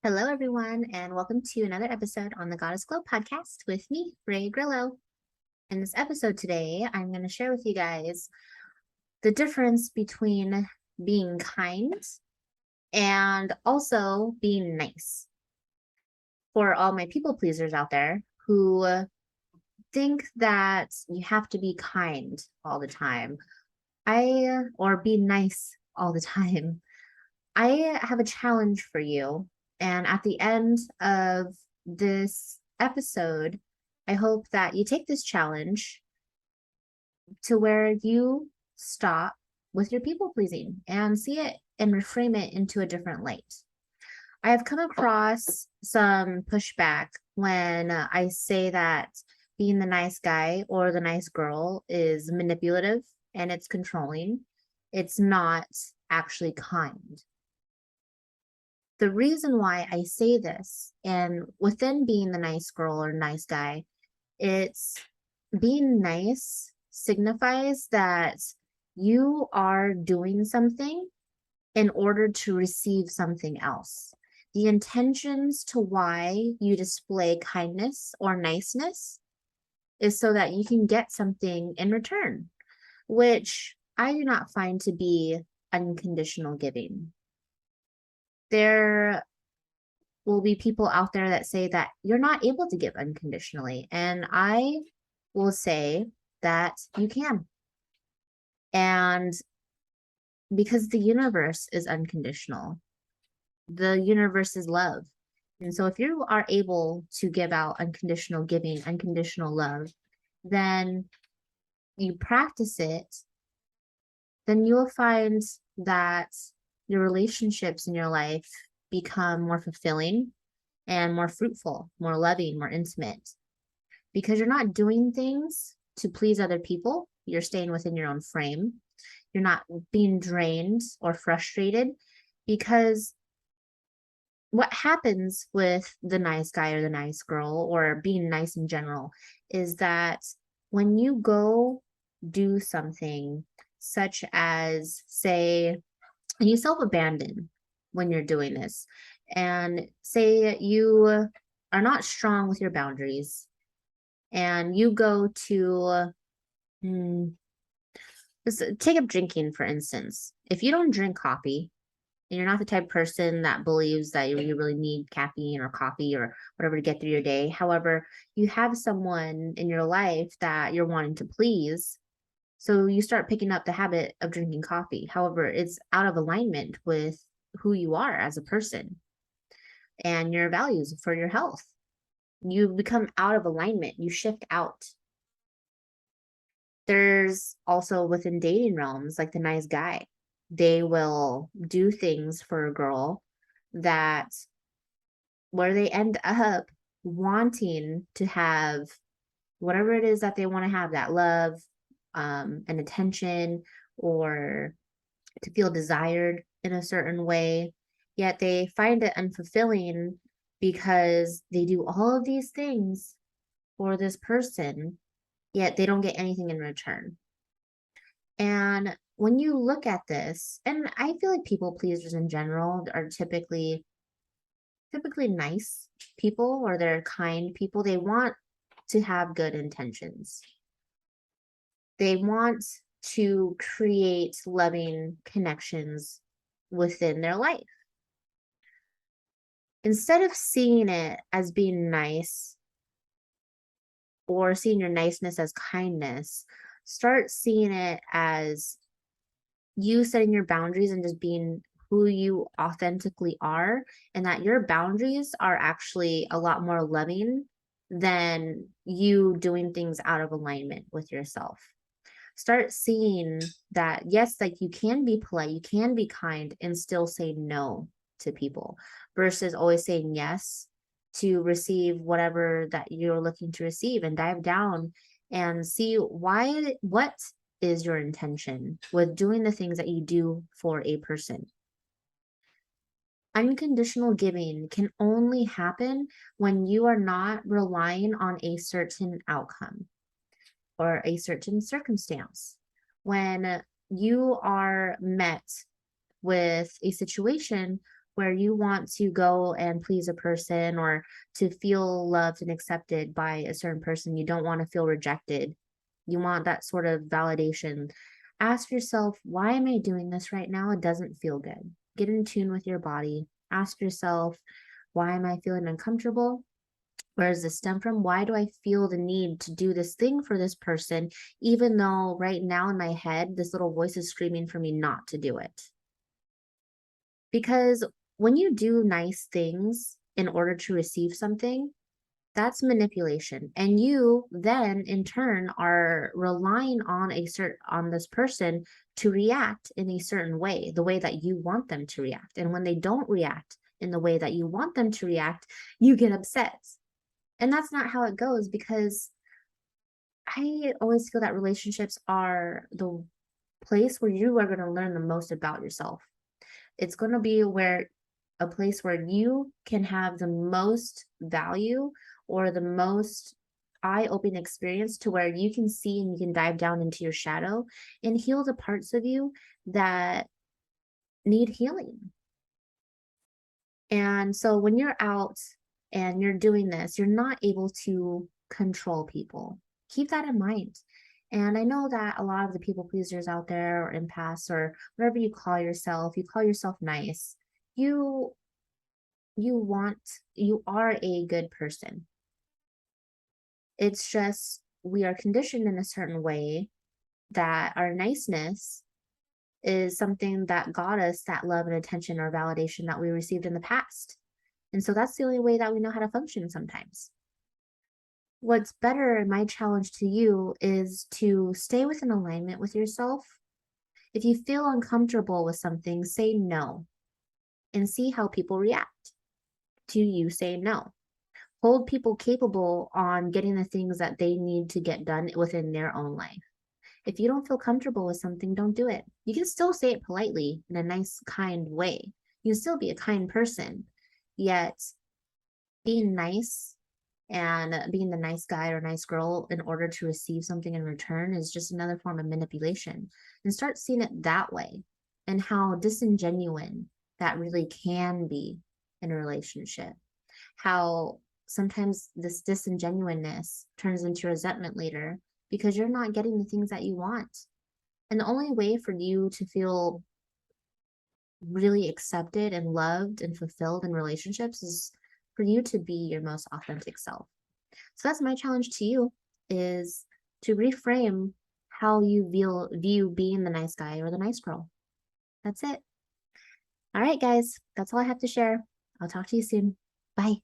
Hello, everyone, and welcome to another episode on the Goddess Glow podcast with me, Raegrillo. In this episode today, I'm going to share with you guys the difference between being kind and also being nice. For all my people pleasers out there who think that you have to be kind all the time, or be nice all the time, I have a challenge for you. And at the end of this episode, I hope that you take this challenge to where you stop with your people pleasing and see it and reframe it into a different light. I have come across some pushback when I say that being the nice guy or the nice girl is manipulative and it's controlling. It's not actually kind. The reason why I say this, and within being the nice girl or nice guy, it's being nice signifies that you are doing something in order to receive something else. The intentions to why you display kindness or niceness is so that you can get something in return, which I do not find to be unconditional giving. There will be people out there that say that you're not able to give unconditionally. And I will say that you can. And because the universe is unconditional, the universe is love. And so if you are able to give out unconditional giving, unconditional love, then you practice it, then you'll find that your relationships in your life become more fulfilling and more fruitful, more loving, more intimate. Because you're not doing things to please other people, you're staying within your own frame. You're not being drained or frustrated, because what happens with the nice guy or the nice girl or being nice in general is that when you go do something such as, say, you self-abandon when you're doing this, and say you are not strong with your boundaries and you go to just take up drinking, for instance. If you don't drink coffee and you're not the type of person that believes that you really need caffeine or coffee or whatever to get through your day, however, you have someone in your life that you're wanting to please, so you start picking up the habit of drinking coffee. However, it's out of alignment with who you are as a person and your values for your health. You become out of alignment, you shift out. There's also within dating realms, like the nice guy, they will do things for a girl that where they end up wanting to have whatever it is that they want to have, that love, and attention, or to feel desired in a certain way, yet they find it unfulfilling because they do all of these things for this person, yet they don't get anything in return. And when you look at this, and I feel like people pleasers in general are typically nice people, or they're kind people. They want to have good intentions. They want to create loving connections within their life. Instead of seeing it as being nice or seeing your niceness as kindness, start seeing it as you setting your boundaries and just being who you authentically are, and that your boundaries are actually a lot more loving than you doing things out of alignment with yourself. Start seeing that, yes, like you can be polite, you can be kind and still say no to people, versus always saying yes to receive whatever that you're looking to receive, and dive down and see what is your intention with doing the things that you do for a person. Unconditional giving can only happen when you are not relying on a certain outcome or a certain circumstance. When you are met with a situation where you want to go and please a person or to feel loved and accepted by a certain person. You don't want to feel rejected. You want that sort of validation. Ask yourself, why am I doing this right now? It doesn't feel good. Get in tune with your body. Ask yourself, why am I feeling uncomfortable? Where does this stem from? Why do I feel the need to do this thing for this person, even though right now in my head, this little voice is screaming for me not to do it? Because when you do nice things in order to receive something, that's manipulation. And you then in turn are relying on on this person to react in a certain way, the way that you want them to react. And when they don't react in the way that you want them to react, you get upset. And that's not how it goes, because I always feel that relationships are the place where you are going to learn the most about yourself. It's going to be where a place where you can have the most value or the most eye-opening experience, to where you can see and you can dive down into your shadow and heal the parts of you that need healing. And so when you're out and you're doing this, you're not able to control people. Keep that in mind. And I know that a lot of the people pleasers out there, or empaths, or whatever you call yourself nice. You are a good person. It's just we are conditioned in a certain way that our niceness is something that got us that love and attention or validation that we received in the past. And so that's the only way that we know how to function sometimes. What's better, my challenge to you, is to stay within alignment with yourself. If you feel uncomfortable with something, say no and see how people react to you say no. Hold people capable on getting the things that they need to get done within their own life. If you don't feel comfortable with something, don't do it. You can still say it politely in a nice, kind way. You can still be a kind person, yet being nice and being the nice guy or nice girl in order to receive something in return is just another form of manipulation. And start seeing it that way, and how disingenuine that really can be in a relationship. How sometimes this disingenuousness turns into resentment later because you're not getting the things that you want. And the only way for you to feel really accepted and loved and fulfilled in relationships is for you to be your most authentic self. So that's my challenge to you, is to reframe how you view being the nice guy or the nice girl. That's it. All right, guys, that's all I have to share. I'll talk to you soon. Bye.